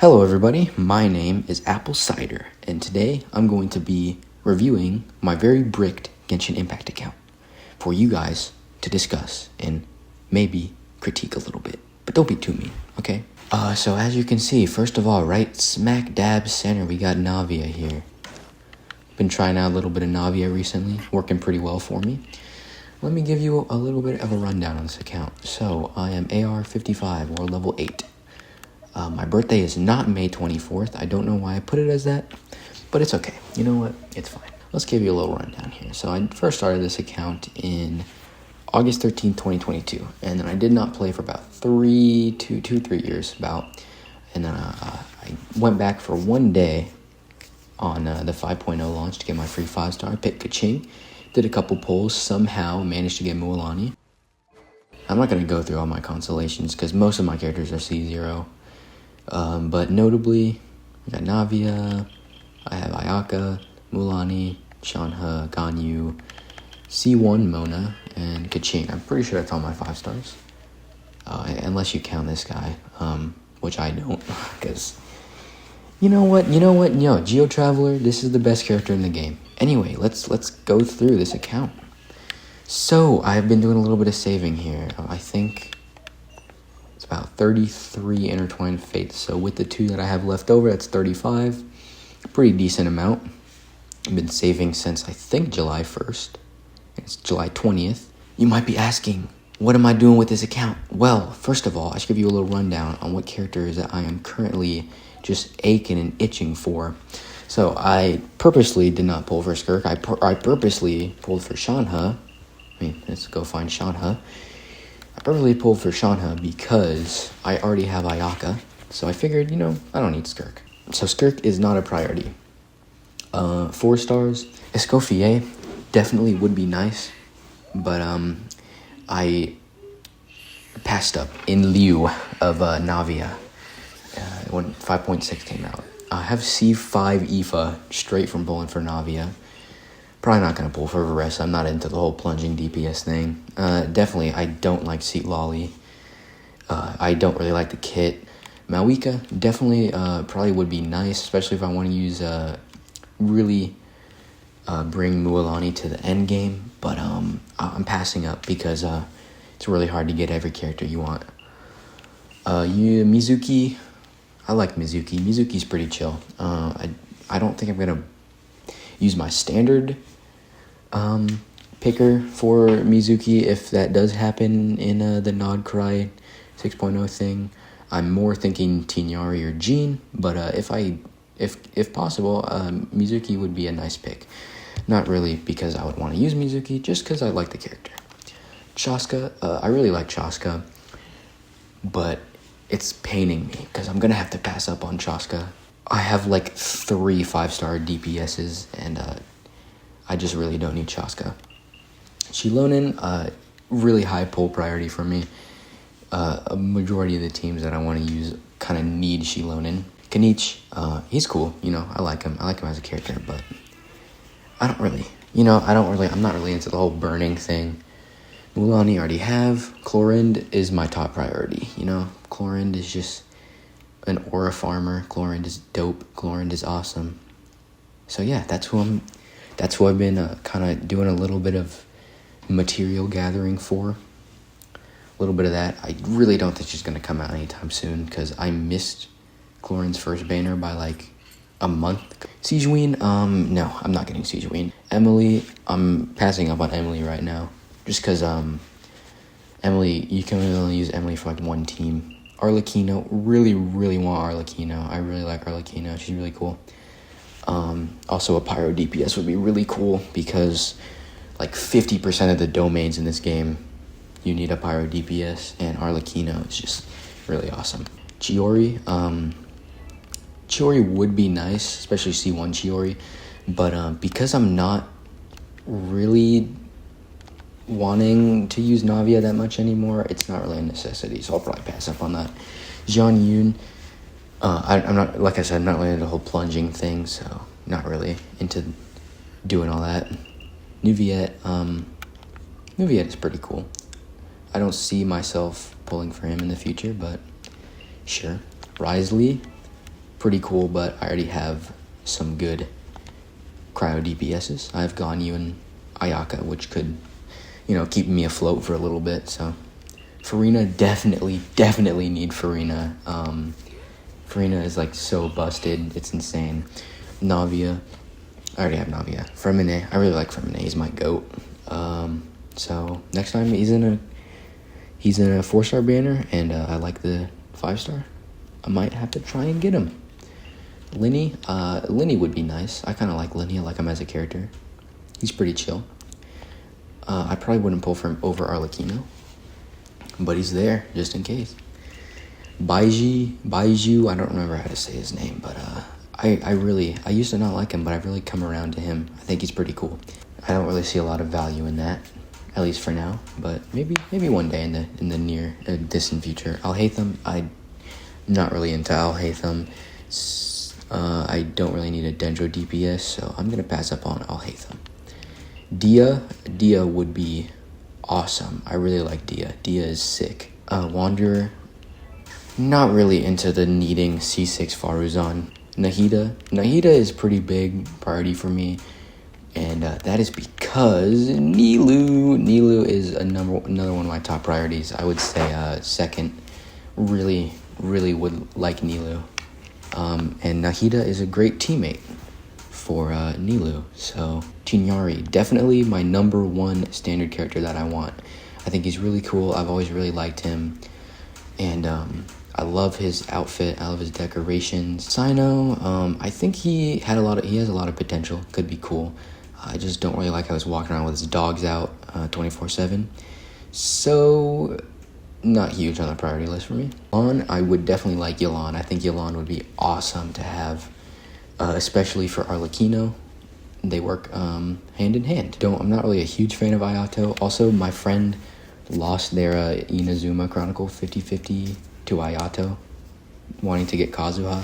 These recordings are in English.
Hello everybody, my name is Apple Cider, and today I'm going to be reviewing my very bricked Genshin Impact account for you guys to discuss and maybe critique a little bit, but don't be too mean, okay? So as you can see, first of all, right smack dab center, we got Navia here. Been trying out a little bit of Navia recently, working pretty well for me. Let me give you a little bit of a rundown on this account. So I am AR 55, world level 8. My birthday is not May 24th. I don't know why I put it as that, but it's okay. You know what? It's fine. Let's give you a little rundown here. So I first started this account in August 13th, 2022, and then I did not play for about 3 years about, and then I went back for one day on the 5.0 launch to get my free 5-star. I picked Kaching, did a couple polls, somehow managed to get Mualani. I'm not going to go through all my constellations because most of my characters are C0. But notably, we got Navia, I have Ayaka, Mualani, Shanha, Ganyu, C1 Mona, and Kaching. I'm pretty sure that's all my 5 stars. Unless you count this guy, which I don't, because you know what, Geo Traveler, this is the best character in the game. Anyway, let's go through this account. So, I've been doing a little bit of saving here. I think it's about 33 intertwined fates. So with the 2 that I have left over, that's 35. Pretty decent amount. I've been saving since, I think, July 1st. It's July 20th. You might be asking, what am I doing with this account? Well, first of all, I should give you a little rundown on what characters that I am currently just aching and itching for. So I purposely did not pull for Skirk. I purposely pulled for Shanha. Let's go find Shanha. I purposely pulled for Shanha because I already have Ayaka. So I figured, I don't need Skirk. So Skirk is not a priority. 4 stars. Escoffier definitely would be nice. But I passed up in lieu of Navia when 5.6 came out. I have C5 Aoife straight from pulling for Navia. Probably not going to pull for Varese. I'm not into the whole plunging DPS thing. Definitely, I don't like Seat Lolly. I don't really like the kit. Mawika definitely probably would be nice, especially if I want to use really bring Mualani to the end game. But I'm passing up because it's really hard to get every character you want. Mizuki, I like Mizuki. Mizuki's pretty chill. I don't think I'm going to use my standard picker for Mizuki if that does happen in the Nod Cry 6.0 thing. I'm more thinking Tignari or Jean, but if possible, Mizuki would be a nice pick. Not really because I would want to use Mizuki, just because I like the character. Chaska, I really like Chaska, but it's paining me because I'm gonna have to pass up on Chaska. I have like 3 5-star DPSs, and I just really don't need Chaska. Shilonen, really high pull priority for me. A majority of the teams that I want to use kind of need Shilonen. Kanich, he's cool, I like him. I like him as a character, but I'm not really into the whole burning thing. Mualani I already have. Chlorind is my top priority, Chlorind is just an aura farmer. Chlorind is dope. Chlorind is awesome. So yeah, that's who I've been kind of doing a little bit of material gathering for. A little bit of that. I really don't think she's going to come out anytime soon because I missed Chlorind's first banner by like a month. Sijuin, no, I'm not getting Sijuin. Emily, I'm passing up on Emily right now just because Emily, you can only use Emily for like one team. Arlecchino, really, really want Arlecchino. I really like Arlecchino. She's really cool. Also, a Pyro DPS would be really cool because like 50% of the domains in this game, you need a Pyro DPS, and Arlecchino is just really awesome. Chiori, Chiori would be nice, especially C1 Chiori, but because I'm not really wanting to use Navia that much anymore, it's not really a necessity, so I'll probably pass up on that. Jian Yun, I'm not, like I said, I'm not really into the whole plunging thing, so not really into doing all that. Nuviet is pretty cool. I don't see myself pulling for him in the future, but sure. Risley, pretty cool, but I already have some good cryo DPSs. I have Ganyu and Ayaka, which could, keep me afloat for a little bit. So Farina, definitely need Farina. Farina is like so busted, it's insane. Navia, I already have Navia. Fremine, I really like Fremine. He's my goat. So next time he's in a 4-star banner, and I like the 5-star, I might have to try and get him. Linny would be nice. I kind of like Linny. I like him as a character. He's pretty chill. I probably wouldn't pull for him over Arlecchino, but he's there just in case. Baiju, I don't remember how to say his name, but I used to not like him, but I've really come around to him. I think he's pretty cool. I don't really see a lot of value in that, at least for now, but maybe one day in the near distant future. Alhaitham, I'm not really into Alhaitham. I don't really need a Dendro DPS, so I'm gonna pass up on Alhaitham. Dia would be awesome. I really like Dia. Dia is sick. Wanderer, not really into the needing C6 Faruzan. Nahida is pretty big priority for me, and that is because Nilou is another one of my top priorities. I would say second. Really would like Nilou. And Nahida is a great teammate for Nilou. So Tignari, definitely my number one standard character that I want. I think he's really cool. I've always really liked him, and I love his outfit. I love his decorations. Sino, I think he has a lot of potential. Could be cool. I just don't really like how he's walking around with his dogs out 24/7. So not huge on the priority list for me. Yelan, I would definitely like Yelan. I think Yelan would be awesome to have, especially for Arlecchino. They work hand in hand. I'm not really a huge fan of Ayato. Also, my friend lost their Inazuma Chronicle 50/50 to Ayato, wanting to get Kazuha.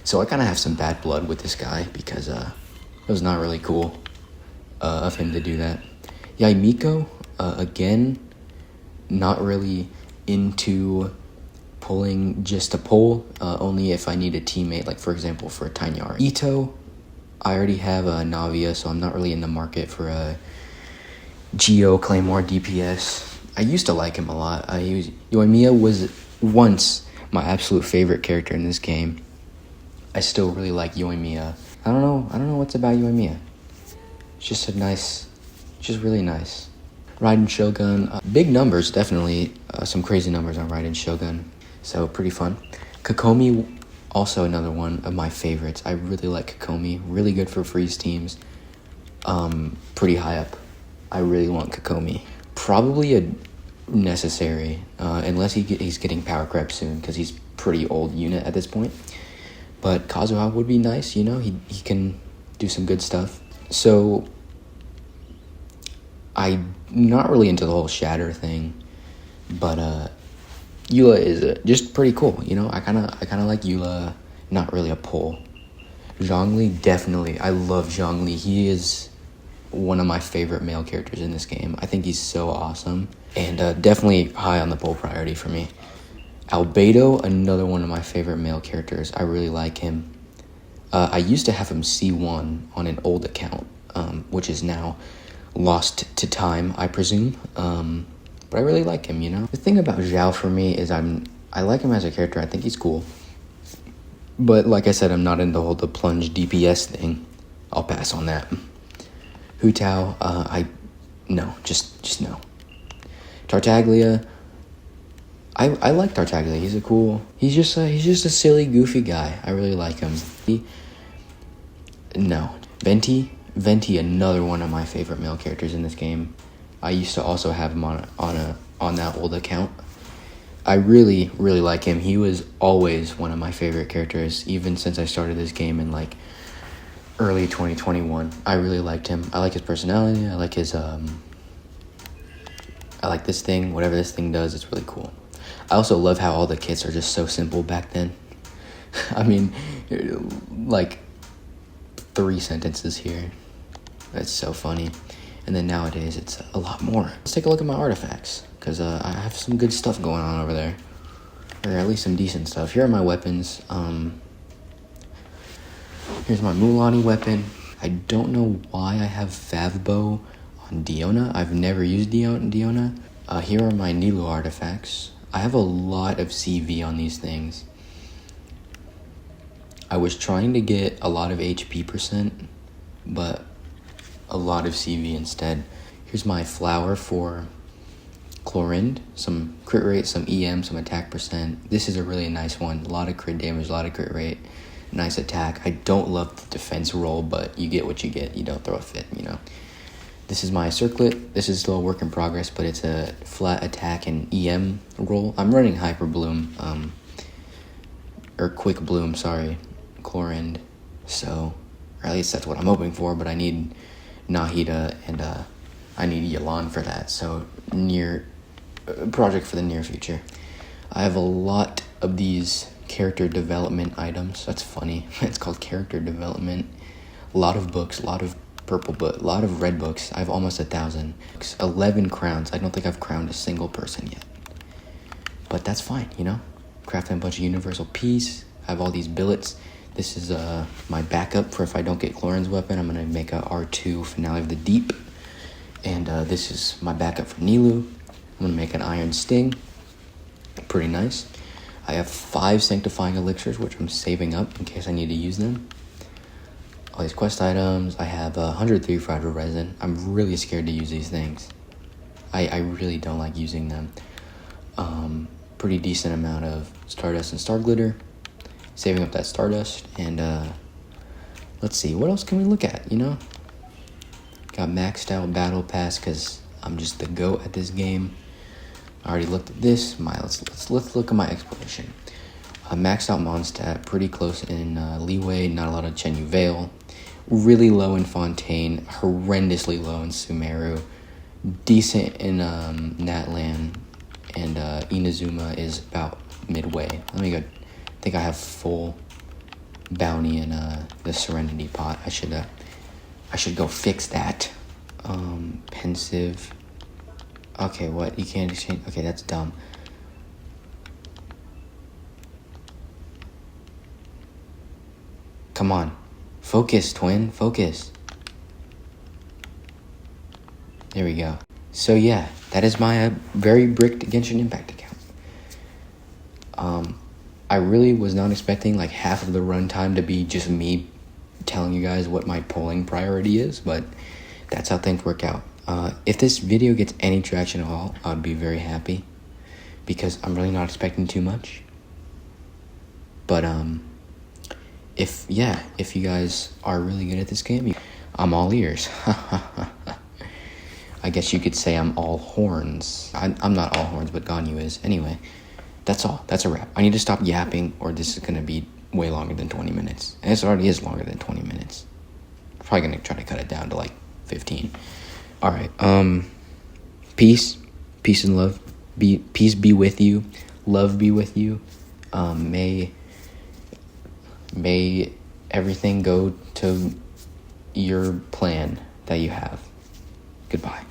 So I kind of have some bad blood with this guy because it was not really cool of him to do that. Yaimiko, again, not really into pulling just to pull, only if I need a teammate, like for example for a Tainyari. Ito, I already have a Navia, so I'm not really in the market for a Geo Claymore DPS. I used to like him a lot. Yoimiya was once my absolute favorite character in this game. I still really like Yoimiya. I don't know what's about Yoimiya. It's just really nice. Raiden Shogun, big numbers, definitely. Some crazy numbers on Raiden Shogun, so pretty fun. Kokomi, also another one of my favorites. I really like Kokomi, really good for freeze teams. Pretty high up. I really want Kokomi. Probably a necessary, unless he's getting power creep soon, because he's pretty old unit at this point. But Kazuha would be nice, he can do some good stuff. So I'm not really into the whole shatter thing, but Eula is just pretty cool. I kind of like Eula. Not really a pull. Zhongli, definitely. I love Zhongli. He is one of my favorite male characters in this game. I think he's so awesome, and definitely high on the pull priority for me. Albedo, another one of my favorite male characters. I really like him. I used to have him C1 on an old account, which is now lost to time, I presume. But I really like him, The thing about Zhao for me is I like him as a character. I think he's cool. But like I said, I'm not into the plunge DPS thing. I'll pass on that. Hu Tao, no, just no. Tartaglia, I like Tartaglia. He's just a silly, goofy guy. I really like him. Venti, another one of my favorite male characters in this game. I used to also have him on that old account. I really like him. He was always one of my favorite characters, even since I started this game in early 2021. I really liked him. I like his personality. I like his I like this thing. Whatever this thing does, it's really cool. I also love how all the kits are just so simple back then. I mean, 3 sentences here. That's so funny. And then nowadays, it's a lot more. Let's take a look at my artifacts, because I have some good stuff going on over there. Or at least some decent stuff. Here are my weapons. Here's my Mulan weapon. I don't know why I have Favbo on Diona. I've never used Diona. Here are my Nilo artifacts. I have a lot of CV on these things. I was trying to get a lot of HP percent, but a lot of CV instead. Here's my flower for Chlorind, some crit rate, some EM, some attack percent. This is a really nice one. A lot of crit damage, a lot of crit rate, nice attack. I don't love the defense roll, but you get what you get. You don't throw a fit, you know. This is my circlet. This is still a work in progress, but it's a flat attack and EM roll. I'm running Hyper Bloom, or Quick Bloom, sorry, Chlorind. So, or at least that's what I'm hoping for, but I need Nahida and I need Yelan for that. So, project for the near future. I have a lot of these character development items. That's funny. It's called character development. A lot of books, a lot of purple book, a lot of red books. I have almost 1,000. 11 crowns. I don't think I've crowned a single person yet. But that's fine, you know? Crafting a bunch of universal peace. I have all these billets. This is my backup for if I don't get Chlorine's weapon. I'm going to make a R2 Finale of the Deep. And this is my backup for Nilu. I'm going to make an Iron Sting. Pretty nice. I have 5 Sanctifying Elixirs, which I'm saving up in case I need to use them. All these quest items. I have 103 Fragile Resin. I'm really scared to use these things. I really don't like using them. Pretty decent amount of Stardust and Star Glitter. Saving up that Stardust. And let's see. What else can we look at, you know? Got maxed out Battle Pass because I'm just the GOAT at this game. I already looked at this. Let's look at my exploration. Maxed out Mondstadt, pretty close in Leeway, not a lot of Chenyu Vale. Really low in Fontaine, horrendously low in Sumeru. Decent in Natlan, and Inazuma is about midway. Let me go. I think I have full bounty in the Serenity pot. I should go fix that. Pensive. Okay, what? You can't exchange. Okay, that's dumb. Come on. Focus, twin. Focus. There we go. So yeah, that is my very bricked Genshin Impact account. I really was not expecting like half of the runtime to be just me telling you guys what my polling priority is, but that's how things work out. If this video gets any traction at all, I'd be very happy because I'm really not expecting too much. But if you guys are really good at this game, I'm all ears. I guess you could say I'm all horns. I'm not all horns, but Ganyu is. Anyway, that's all. That's a wrap. I need to stop yapping or this is going to be way longer than 20 minutes. And it already is longer than 20 minutes. I'm probably going to try to cut it down to like 15. All right. Peace and love. Peace be with you. Love be with you. May everything go to your plan that you have. Goodbye.